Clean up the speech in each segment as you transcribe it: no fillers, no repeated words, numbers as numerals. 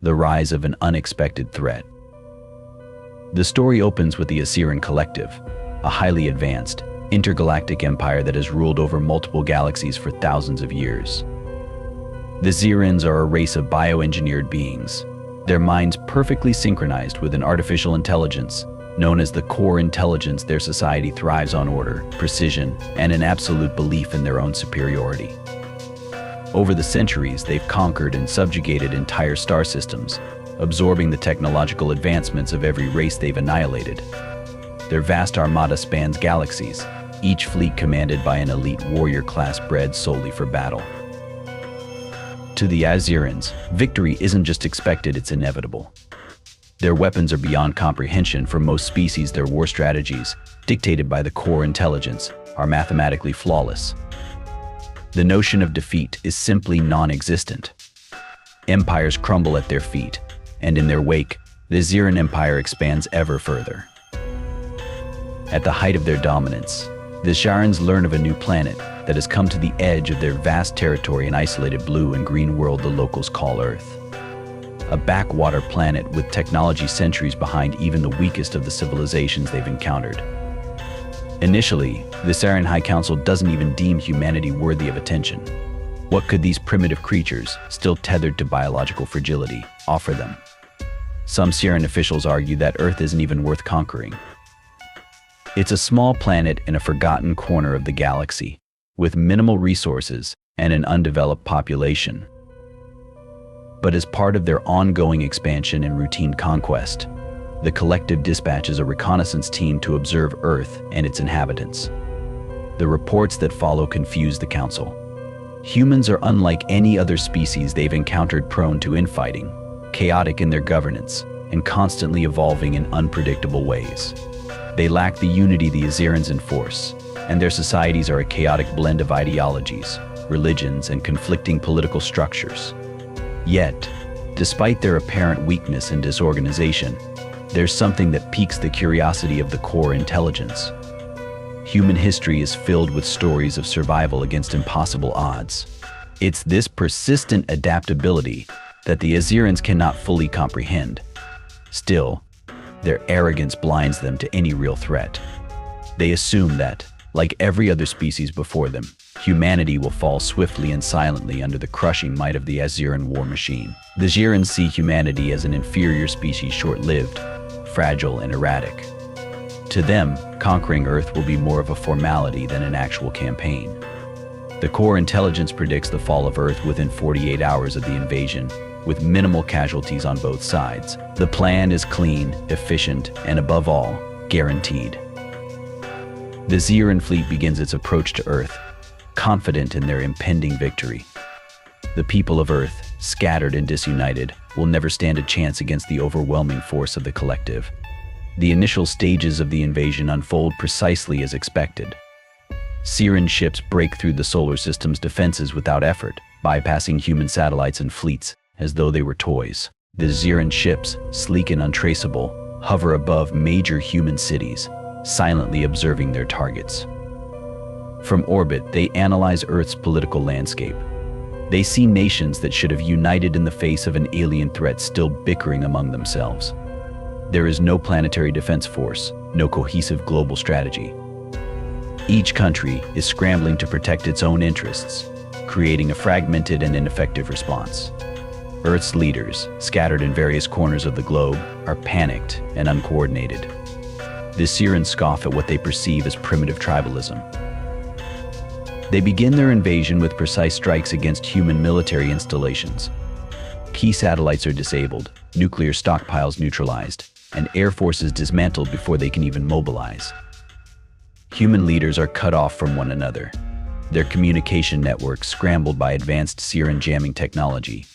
the rise of an unexpected threat. The story opens with the Xyran Collective, a highly advanced, intergalactic empire that has ruled over multiple galaxies for thousands of years. The Xyrans are a race of bioengineered beings, their minds perfectly synchronized with an artificial intelligence known as the core intelligence. Their society thrives on order, precision, and an absolute belief in their own superiority. Over the centuries, they've conquered and subjugated entire star systems, absorbing the technological advancements of every race they've annihilated. Their vast armada spans galaxies, each fleet commanded by an elite warrior class bred solely for battle. To the Xyrans, victory isn't just expected, it's inevitable. Their weapons are beyond comprehension. For most species, their war strategies, dictated by the core intelligence, are mathematically flawless. The notion of defeat is simply non-existent. Empires crumble at their feet, and in their wake, the Xyran Empire expands ever further. At the height of their dominance, the Xyrans learn of a new planet that has come to the edge of their vast territory, an isolated blue and green world the locals call Earth. A backwater planet with technology centuries behind even the weakest of the civilizations they've encountered. Initially, the Xyran High Council doesn't even deem humanity worthy of attention. What could these primitive creatures, still tethered to biological fragility, offer them? Some Xyran officials argue that Earth isn't even worth conquering. It's a small planet in a forgotten corner of the galaxy, with minimal resources and an undeveloped population. But as part of their ongoing expansion and routine conquest, the Collective dispatches a reconnaissance team to observe Earth and its inhabitants. The reports that follow confuse the Council. Humans are unlike any other species they've encountered, prone to infighting, chaotic in their governance, and constantly evolving in unpredictable ways. They lack the unity the Xyrans enforce, and their societies are a chaotic blend of ideologies, religions, and conflicting political structures. Yet, despite their apparent weakness and disorganization, there's something that piques the curiosity of the core intelligence. Human history is filled with stories of survival against impossible odds. It's this persistent adaptability that the Xyrans cannot fully comprehend. Still, their arrogance blinds them to any real threat. They assume that, like every other species before them, humanity will fall swiftly and silently under the crushing might of the Xyran war machine. The Xyrans see humanity as an inferior species, short-lived, fragile, and erratic. To them, conquering Earth will be more of a formality than an actual campaign. The core intelligence predicts the fall of Earth within 48 hours of the invasion, with minimal casualties on both sides. The plan is clean, efficient, and above all, guaranteed. The Xyran fleet begins its approach to Earth, confident in their impending victory. The people of Earth, scattered and disunited, will never stand a chance against the overwhelming force of the Collective. The initial stages of the invasion unfold precisely as expected. Xyran ships break through the solar system's defenses without effort, bypassing human satellites and fleets as though they were toys. The Xyran ships, sleek and untraceable, hover above major human cities, silently observing their targets. From orbit, they analyze Earth's political landscape. They see nations that should have united in the face of an alien threat still bickering among themselves. There is no planetary defense force, no cohesive global strategy. Each country is scrambling to protect its own interests, creating a fragmented and ineffective response. Earth's leaders, scattered in various corners of the globe, are panicked and uncoordinated. The Xyrans scoff at what they perceive as primitive tribalism. They begin their invasion with precise strikes against human military installations. Key satellites are disabled, nuclear stockpiles neutralized, and air forces dismantled before they can even mobilize. Human leaders are cut off from one another, their communication networks scrambled by advanced Xyran jamming technology.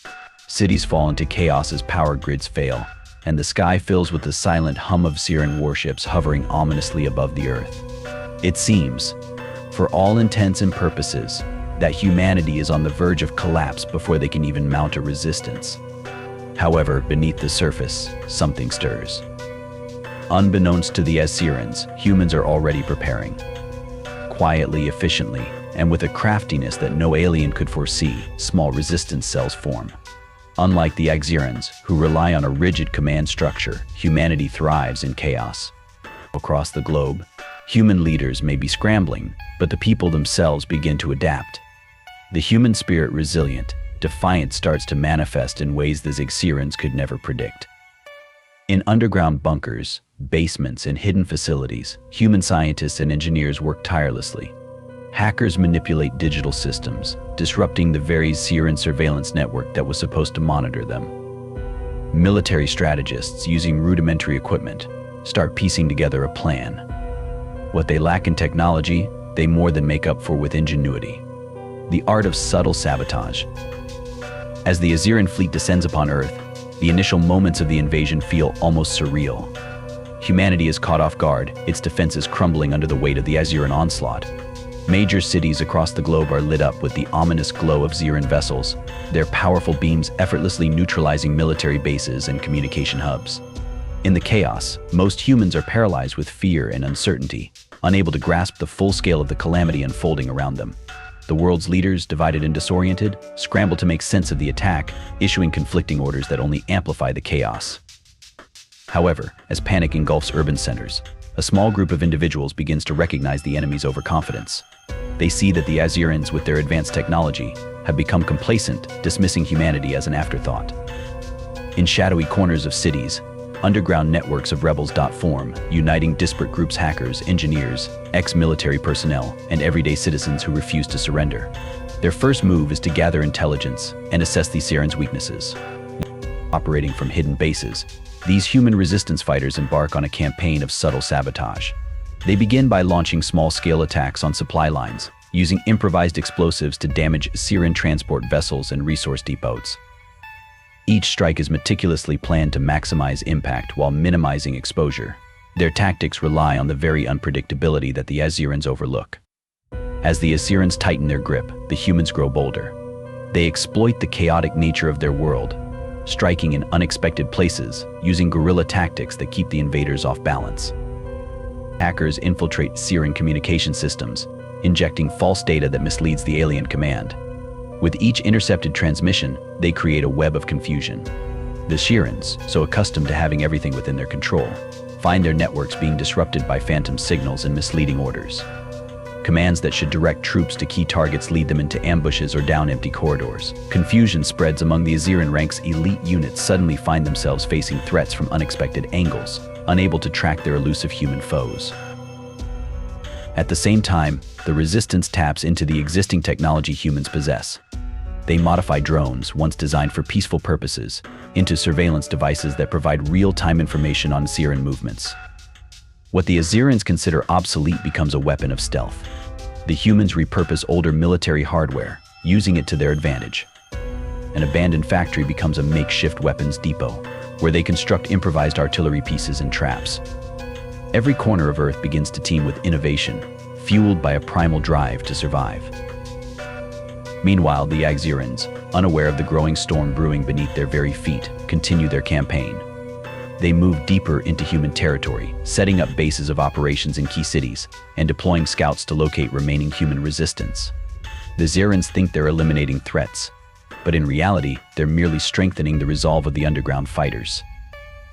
Cities fall into chaos as power grids fail, and the sky fills with the silent hum of Xyran warships hovering ominously above the Earth. It seems, for all intents and purposes, that humanity is on the verge of collapse before they can even mount a resistance. However, beneath the surface, something stirs. Unbeknownst to the Xyrans, humans are already preparing. Quietly, efficiently, and with a craftiness that no alien could foresee, small resistance cells form. Unlike the Xyrans, who rely on a rigid command structure, humanity thrives in chaos. Across the globe, human leaders may be scrambling, but the people themselves begin to adapt. The human spirit resilient, Defiance starts to manifest in ways the Xyrans could never predict. In underground bunkers, basements, and hidden facilities, human scientists and engineers work tirelessly. Hackers manipulate digital systems, disrupting the very Xyran surveillance network that was supposed to monitor them. Military strategists, using rudimentary equipment, start piecing together a plan. What they lack in technology, they more than make up for with ingenuity. The art of subtle sabotage. As the Xyran fleet descends upon Earth, the initial moments of the invasion feel almost surreal. Humanity is caught off guard, its defenses crumbling under the weight of the Xyran onslaught. Major cities across the globe are lit up with the ominous glow of Xyran vessels, their powerful beams effortlessly neutralizing military bases and communication hubs. In the chaos, most humans are paralyzed with fear and uncertainty, unable to grasp the full scale of the calamity unfolding around them. The world's leaders, divided and disoriented, scramble to make sense of the attack, issuing conflicting orders that only amplify the chaos. However, as panic engulfs urban centers, a small group of individuals begins to recognize the enemy's overconfidence. They see that the Xyrans, with their advanced technology, have become complacent, dismissing humanity as an afterthought. In shadowy corners of cities, underground networks of rebels form, uniting disparate groups: hackers, engineers, ex-military personnel, and everyday citizens who refuse to surrender. Their first move is to gather intelligence and assess the Xyrans' weaknesses. Operating from hidden bases, these human resistance fighters embark on a campaign of subtle sabotage. They begin by launching small-scale attacks on supply lines, using improvised explosives to damage Xyran transport vessels and resource depots. Each strike is meticulously planned to maximize impact while minimizing exposure. Their tactics rely on the very unpredictability that the Xyrans overlook. As the Xyrans tighten their grip, the humans grow bolder. They exploit the chaotic nature of their world, striking in unexpected places, using guerrilla tactics that keep the invaders off balance. Hackers infiltrate Xyran communication systems, injecting false data that misleads the alien command. With each intercepted transmission, they create a web of confusion. The Xyrans, so accustomed to having everything within their control, find their networks being disrupted by phantom signals and misleading orders. Commands that should direct troops to key targets lead them into ambushes or down empty corridors. Confusion spreads among the Xyran ranks. Elite units suddenly find themselves facing threats from unexpected angles, unable to track their elusive human foes. At the same time, the Resistance taps into the existing technology humans possess. They modify drones, once designed for peaceful purposes, into surveillance devices that provide real-time information on Xyran movements. What the Xyrans consider obsolete becomes a weapon of stealth. The humans repurpose older military hardware, using it to their advantage. An abandoned factory becomes a makeshift weapons depot, where they construct improvised artillery pieces and traps. Every corner of Earth begins to teem with innovation, fueled by a primal drive to survive. Meanwhile, the Xyrans, unaware of the growing storm brewing beneath their very feet, continue their campaign. They move deeper into human territory, setting up bases of operations in key cities, and deploying scouts to locate remaining human resistance. The Xyrans think they're eliminating threats, but in reality, they're merely strengthening the resolve of the underground fighters.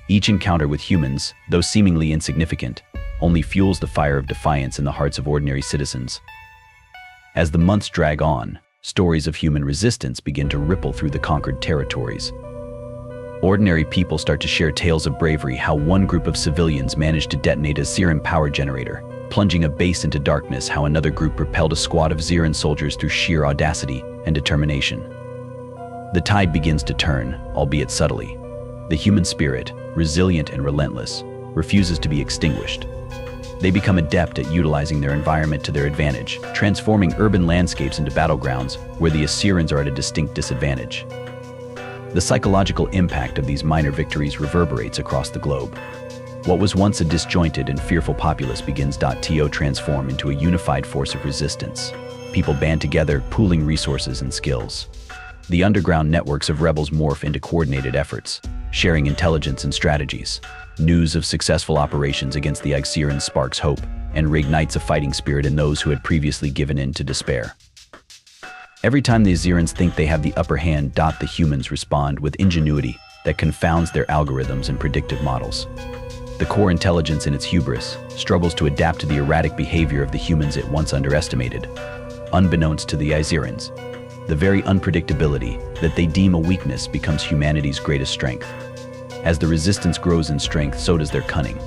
Each encounter with humans, though seemingly insignificant, only fuels the fire of defiance in the hearts of ordinary citizens. As the months drag on, stories of human resistance begin to ripple through the conquered territories. Ordinary people start to share tales of bravery, how one group of civilians managed to detonate a Xyran power generator, plunging a base into darkness, how another group propelled a squad of Xyran soldiers through sheer audacity and determination. The tide begins to turn, albeit subtly. The human spirit, resilient and relentless, refuses to be extinguished. They become adept at utilizing their environment to their advantage, transforming urban landscapes into battlegrounds where the Xyrans are at a distinct disadvantage. The psychological impact of these minor victories reverberates across the globe. What was once a disjointed and fearful populace begins to transform into a unified force of resistance. People band together, pooling resources and skills. The underground networks of rebels morph into coordinated efforts, sharing intelligence and strategies. News of successful operations against the Xyrans sparks hope and reignites a fighting spirit in those who had previously given in to despair. Every time the Xyrans think they have the upper hand, the humans respond with ingenuity that confounds their algorithms and predictive models. The core intelligence in its hubris struggles to adapt to the erratic behavior of the humans it once underestimated. Unbeknownst to the Xyrans, the very unpredictability that they deem a weakness becomes humanity's greatest strength. As the resistance grows in strength, so does their cunning.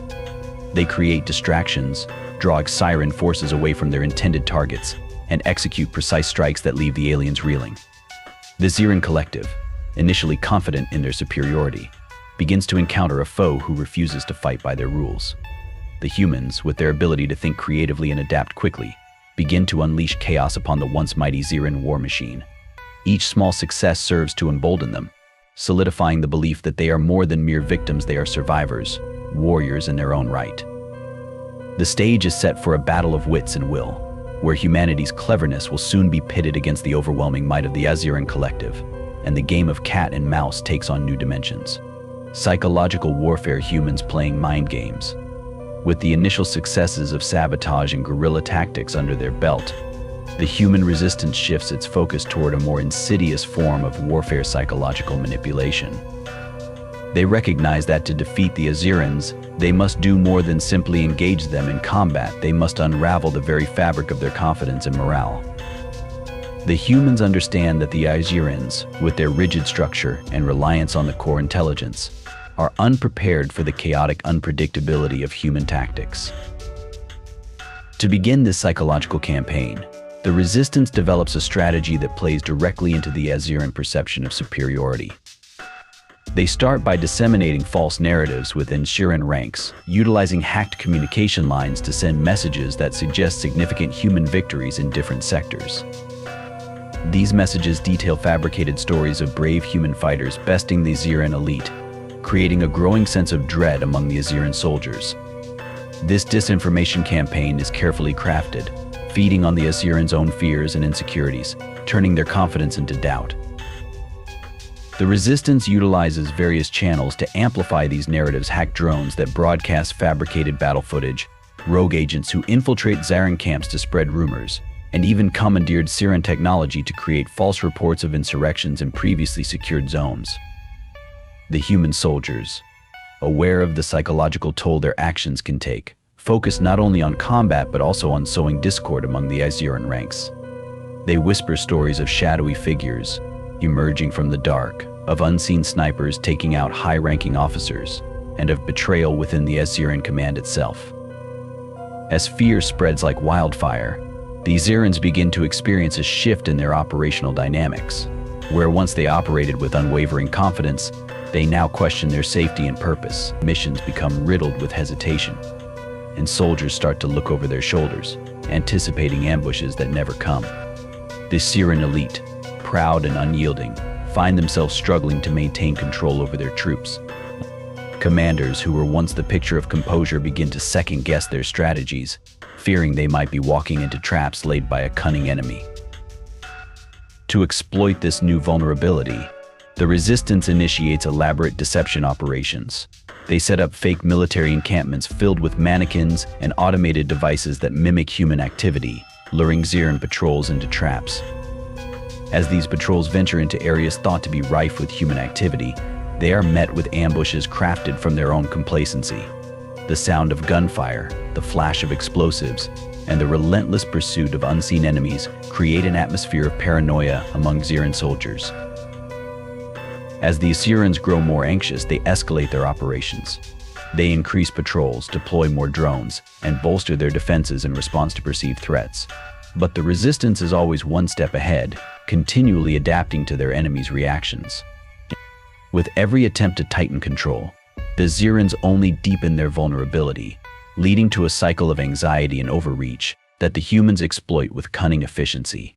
They create distractions, draw Xyran forces away from their intended targets, and execute precise strikes that leave the aliens reeling. The Xyran Collective, initially confident in their superiority, begins to encounter a foe who refuses to fight by their rules. The humans, with their ability to think creatively and adapt quickly, begin to unleash chaos upon the once mighty Xyran war machine. Each small success serves to embolden them, solidifying the belief that they are more than mere victims. They are survivors, warriors in their own right. The stage is set for a battle of wits and will, where humanity's cleverness will soon be pitted against the overwhelming might of the Xyran Collective, and the game of cat and mouse takes on new dimensions. Psychological warfare, humans playing mind games. With the initial successes of sabotage and guerrilla tactics under their belt, the human resistance shifts its focus toward a more insidious form of warfare: psychological manipulation. They recognize that to defeat the Xyrans, they must do more than simply engage them in combat. They must unravel the very fabric of their confidence and morale. The humans understand that the Xyrans, with their rigid structure and reliance on the core intelligence, are unprepared for the chaotic unpredictability of human tactics. To begin this psychological campaign, the resistance develops a strategy that plays directly into the Xyran perception of superiority. They start by disseminating false narratives within Xyran ranks, utilizing hacked communication lines to send messages that suggest significant human victories in different sectors. These messages detail fabricated stories of brave human fighters besting the Xyran elite, creating a growing sense of dread among the Xyran soldiers. This disinformation campaign is carefully crafted, feeding on the Xyrans' own fears and insecurities, turning their confidence into doubt. The resistance utilizes various channels to amplify these narratives: hacked drones that broadcast fabricated battle footage, rogue agents who infiltrate Xyran camps to spread rumors, and even commandeered Xyran technology to create false reports of insurrections in previously secured zones. The human soldiers, aware of the psychological toll their actions can take, focus not only on combat but also on sowing discord among the Xyran ranks. They whisper stories of shadowy figures emerging from the dark, of unseen snipers taking out high-ranking officers, and of betrayal within the Xyran command itself. As fear spreads like wildfire, the Xyrans begin to experience a shift in their operational dynamics, where once they operated with unwavering confidence, they now question their safety and purpose. Missions become riddled with hesitation, and soldiers start to look over their shoulders, anticipating ambushes that never come. The Xyran elite, proud and unyielding, find themselves struggling to maintain control over their troops. Commanders who were once the picture of composure begin to second-guess their strategies, fearing they might be walking into traps laid by a cunning enemy. To exploit this new vulnerability, the resistance initiates elaborate deception operations. They set up fake military encampments filled with mannequins and automated devices that mimic human activity, luring Xyran patrols into traps. As these patrols venture into areas thought to be rife with human activity, they are met with ambushes crafted from their own complacency. The sound of gunfire, the flash of explosives, and the relentless pursuit of unseen enemies create an atmosphere of paranoia among Xyran soldiers. As the Xyrans grow more anxious, they escalate their operations. They increase patrols, deploy more drones, and bolster their defenses in response to perceived threats. But the resistance is always one step ahead, continually adapting to their enemies' reactions. With every attempt to tighten control, the Xyrans only deepen their vulnerability, leading to a cycle of anxiety and overreach that the humans exploit with cunning efficiency.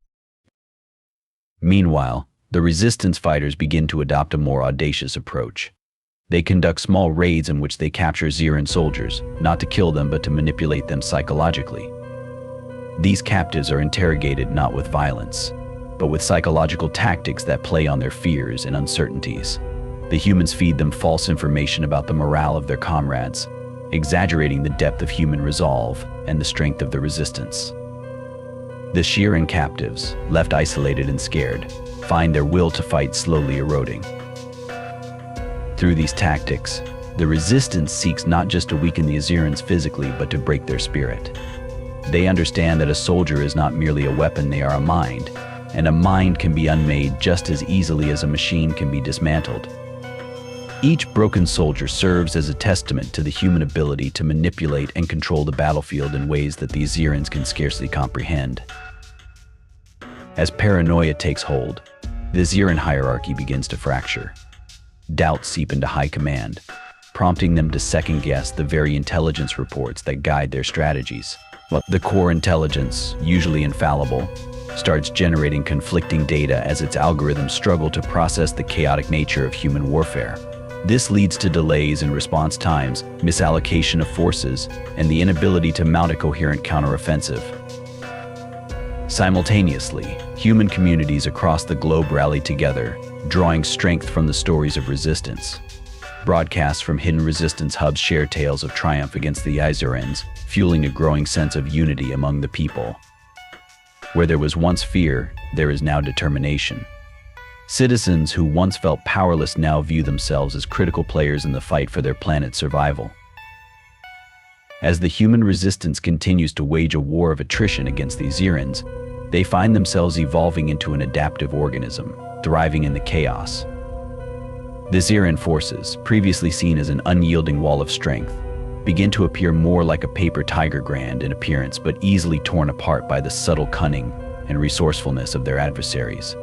Meanwhile, the resistance fighters begin to adopt a more audacious approach. They conduct small raids in which they capture Xyran soldiers, not to kill them but to manipulate them psychologically. These captives are interrogated not with violence, but with psychological tactics that play on their fears and uncertainties. The humans feed them false information about the morale of their comrades, exaggerating the depth of human resolve and the strength of the resistance. The The Xyran captives, left isolated and scared, find their will to fight slowly eroding. Through these tactics, the resistance seeks not just to weaken the Xyrans physically, but to break their spirit. They understand that a soldier is not merely a weapon, they are a mind, and a mind can be unmade just as easily as a machine can be dismantled. Each broken soldier serves as a testament to the human ability to manipulate and control the battlefield in ways that the Xyrans can scarcely comprehend. As paranoia takes hold, the Xyran hierarchy begins to fracture. Doubts seep into high command, prompting them to second-guess the very intelligence reports that guide their strategies. The core intelligence, usually infallible, starts generating conflicting data as its algorithms struggle to process the chaotic nature of human warfare. This leads to delays in response times, misallocation of forces, and the inability to mount a coherent counteroffensive. Simultaneously, human communities across the globe rally together, drawing strength from the stories of resistance. Broadcasts from hidden resistance hubs share tales of triumph against the Xyrans, fueling a growing sense of unity among the people. Where there was once fear, there is now determination. Citizens who once felt powerless now view themselves as critical players in the fight for their planet's survival. As the human resistance continues to wage a war of attrition against the Xyrans, they find themselves evolving into an adaptive organism, thriving in the chaos. The Xyran forces, previously seen as an unyielding wall of strength, begin to appear more like a paper tiger grand in appearance, but easily torn apart by the subtle cunning and resourcefulness of their adversaries.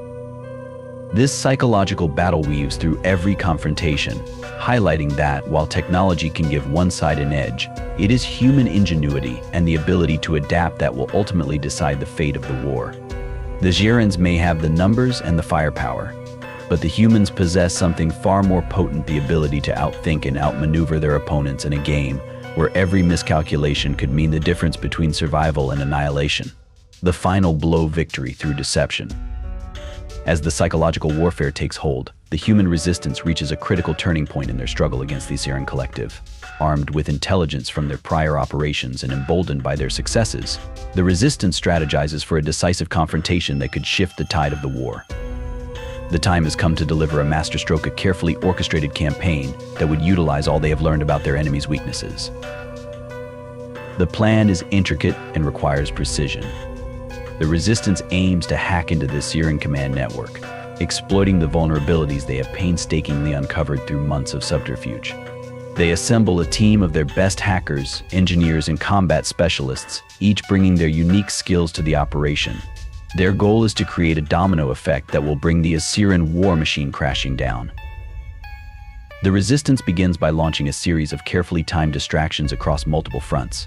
This psychological battle weaves through every confrontation, highlighting that while technology can give one side an edge, it is human ingenuity and the ability to adapt that will ultimately decide the fate of the war. The Xyrans may have the numbers and the firepower, but the humans possess something far more potent: the ability to outthink and outmaneuver their opponents in a game where every miscalculation could mean the difference between survival and annihilation. The final blow: victory through deception. As the psychological warfare takes hold, the human resistance reaches a critical turning point in their struggle against the Xyran Collective. Armed with intelligence from their prior operations and emboldened by their successes, the resistance strategizes for a decisive confrontation that could shift the tide of the war. The time has come to deliver a masterstroke, a carefully orchestrated campaign that would utilize all they have learned about their enemy's weaknesses. The plan is intricate and requires precision. The resistance aims to hack into the Xyran command network, exploiting the vulnerabilities they have painstakingly uncovered through months of subterfuge. They assemble a team of their best hackers, engineers, and combat specialists, each bringing their unique skills to the operation. Their goal is to create a domino effect that will bring the Xyran war machine crashing down. The resistance begins by launching a series of carefully timed distractions across multiple fronts.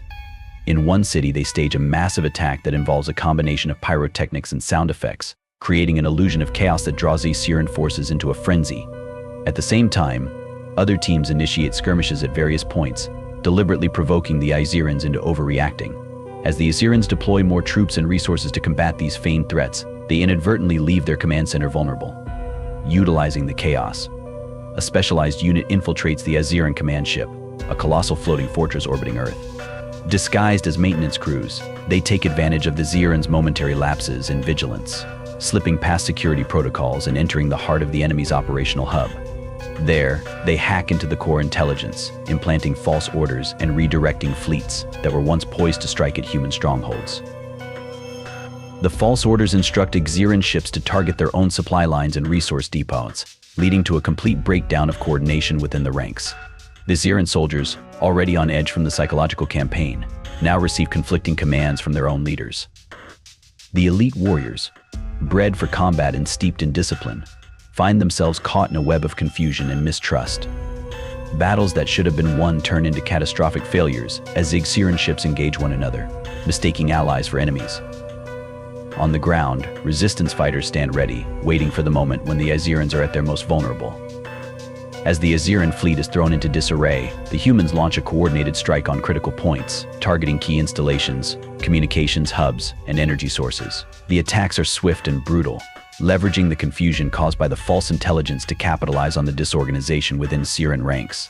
In one city, they stage a massive attack that involves a combination of pyrotechnics and sound effects, creating an illusion of chaos that draws the Xyran forces into a frenzy. At the same time, other teams initiate skirmishes at various points, deliberately provoking the Xyrans into overreacting. As the Xyrans deploy more troops and resources to combat these feigned threats, they inadvertently leave their command center vulnerable. Utilizing the chaos, a specialized unit infiltrates the Xyran command ship, a colossal floating fortress orbiting Earth. Disguised as maintenance crews, they take advantage of the Xyrans' momentary lapses in vigilance, slipping past security protocols and entering the heart of the enemy's operational hub. There, they hack into the core intelligence, implanting false orders and redirecting fleets that were once poised to strike at human strongholds. The false orders instruct Xyran ships to target their own supply lines and resource depots, leading to a complete breakdown of coordination within the ranks. The Xyran soldiers, already on edge from the psychological campaign, now receive conflicting commands from their own leaders. The elite warriors, bred for combat and steeped in discipline, find themselves caught in a web of confusion and mistrust. Battles that should have been won turn into catastrophic failures as Xyran ships engage one another, mistaking allies for enemies. On the ground, resistance fighters stand ready, waiting for the moment when the Xyrans are at their most vulnerable. As the Xyran fleet is thrown into disarray, the humans launch a coordinated strike on critical points, targeting key installations, communications hubs, and energy sources. The attacks are swift and brutal, leveraging the confusion caused by the false intelligence to capitalize on the disorganization within Xyran ranks.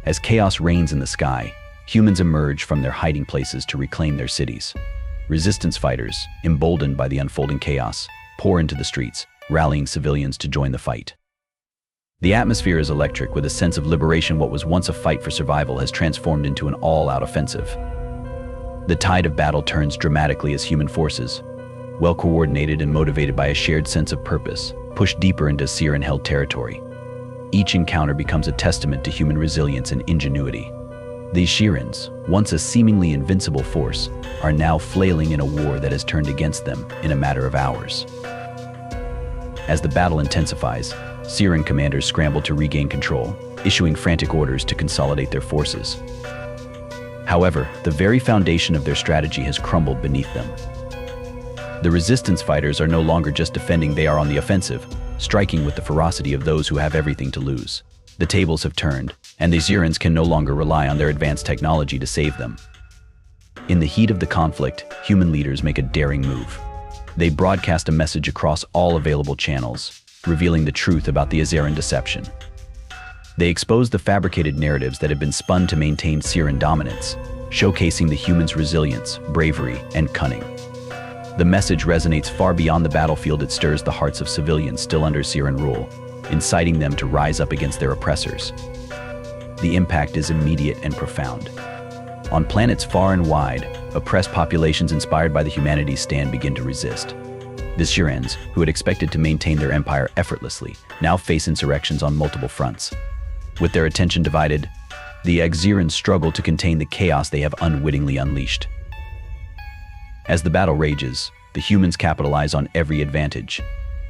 As chaos reigns in the sky, humans emerge from their hiding places to reclaim their cities. Resistance fighters, emboldened by the unfolding chaos, pour into the streets, rallying civilians to join the fight. The atmosphere is electric, with a sense of liberation. What was once a fight for survival has transformed into an all-out offensive. The tide of battle turns dramatically as human forces, well-coordinated and motivated by a shared sense of purpose, push deeper into Xyran-held territory. Each encounter becomes a testament to human resilience and ingenuity. These Xyrans, once a seemingly invincible force, are now flailing in a war that has turned against them in a matter of hours. As the battle intensifies, Xyran commanders scramble to regain control, issuing frantic orders to consolidate their forces. However, the very foundation of their strategy has crumbled beneath them. The resistance fighters are no longer just defending, they are on the offensive, striking with the ferocity of those who have everything to lose. The tables have turned, and the Xyrans can no longer rely on their advanced technology to save them. In the heat of the conflict, human leaders make a daring move. They broadcast a message across all available channels, revealing the truth about the Xyran deception. They expose the fabricated narratives that have been spun to maintain Xyran dominance, showcasing the humans' resilience, bravery, and cunning. The message resonates far beyond the battlefield. It stirs the hearts of civilians still under Xyran rule, inciting them to rise up against their oppressors. The impact is immediate and profound. On planets far and wide, oppressed populations inspired by the humanity's stand begin to resist. The Xyrans, who had expected to maintain their empire effortlessly, now face insurrections on multiple fronts. With their attention divided, the Xyrans struggle to contain the chaos they have unwittingly unleashed. As the battle rages, the humans capitalize on every advantage.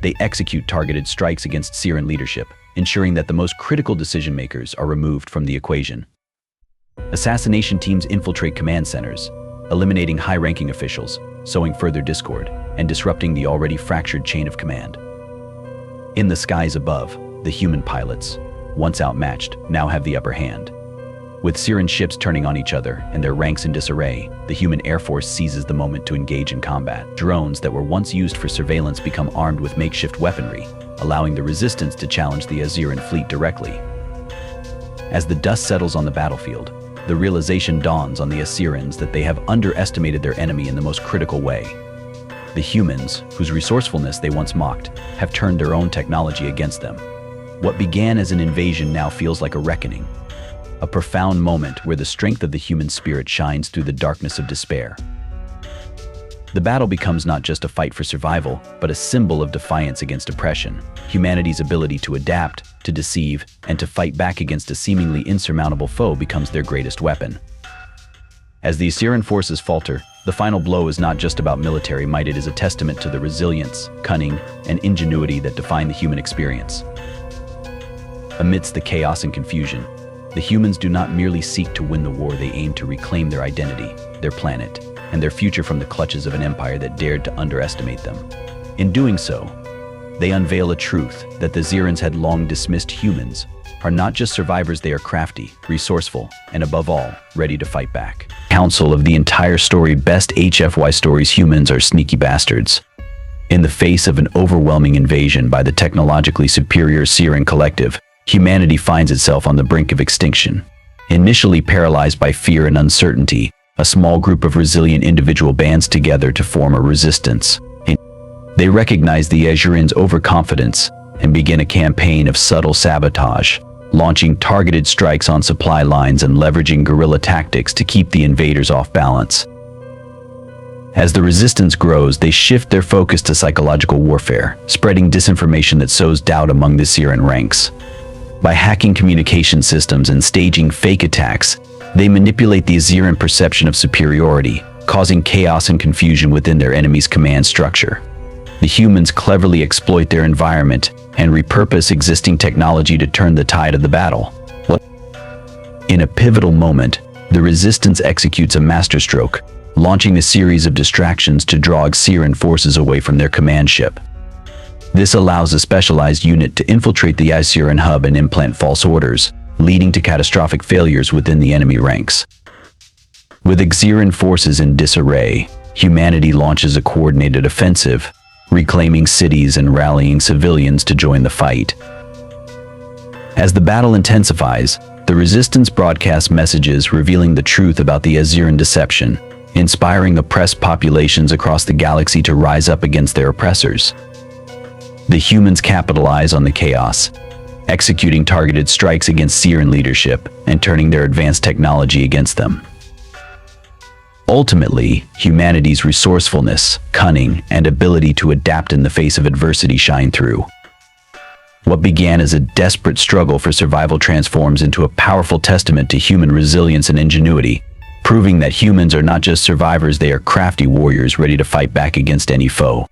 They execute targeted strikes against Xyran leadership, ensuring that the most critical decision-makers are removed from the equation. Assassination teams infiltrate command centers, eliminating high-ranking officials, sowing further discord, and disrupting the already fractured chain of command. In the skies above, the human pilots, once outmatched, now have the upper hand. With Xyran ships turning on each other and their ranks in disarray, the human air force seizes the moment to engage in combat. Drones that were once used for surveillance become armed with makeshift weaponry, allowing the resistance to challenge the Xyran fleet directly. As the dust settles on the battlefield, the realization dawns on the Xyrans that they have underestimated their enemy in the most critical way. The humans, whose resourcefulness they once mocked, have turned their own technology against them. What began as an invasion now feels like a reckoning. A profound moment where the strength of the human spirit shines through the darkness of despair. The battle becomes not just a fight for survival, but a symbol of defiance against oppression. Humanity's ability to adapt, to deceive, and to fight back against a seemingly insurmountable foe becomes their greatest weapon. As the Xyran forces falter, the final blow is not just about military might, it is a testament to the resilience, cunning, and ingenuity that define the human experience. Amidst the chaos and confusion, the humans do not merely seek to win the war, they aim to reclaim their identity, their planet, and their future from the clutches of an empire that dared to underestimate them. In doing so, they unveil a truth that the Xyrans had long dismissed. Humans are not just survivors, they are crafty, resourceful, and above all, ready to fight back. Counsel of the entire story: best HFY stories. Humans are sneaky bastards. In the face of an overwhelming invasion by the technologically superior Xyran Collective, humanity finds itself on the brink of extinction. Initially paralyzed by fear and uncertainty, a small group of resilient individual bands together to form a resistance. They recognize the Xyran's overconfidence and begin a campaign of subtle sabotage, launching targeted strikes on supply lines and leveraging guerrilla tactics to keep the invaders off balance. As the resistance grows, they shift their focus to psychological warfare, spreading disinformation that sows doubt among the Xyran ranks. By hacking communication systems and staging fake attacks, they manipulate the Xyran perception of superiority, causing chaos and confusion within their enemy's command structure. The humans cleverly exploit their environment and repurpose existing technology to turn the tide of the battle. In a pivotal moment, the resistance executes a masterstroke, launching a series of distractions to draw Xyran forces away from their command ship. This allows a specialized unit to infiltrate the Xyran hub and implant false orders, leading to catastrophic failures within the enemy ranks. With Xyran forces in disarray, humanity launches a coordinated offensive, reclaiming cities and rallying civilians to join the fight. As the battle intensifies, the resistance broadcasts messages revealing the truth about the Xyran deception, inspiring oppressed populations across the galaxy to rise up against their oppressors. The humans capitalize on the chaos, executing targeted strikes against Xyran leadership and turning their advanced technology against them. Ultimately, humanity's resourcefulness, cunning, and ability to adapt in the face of adversity shine through. What began as a desperate struggle for survival transforms into a powerful testament to human resilience and ingenuity, proving that humans are not just survivors, they are crafty warriors ready to fight back against any foe.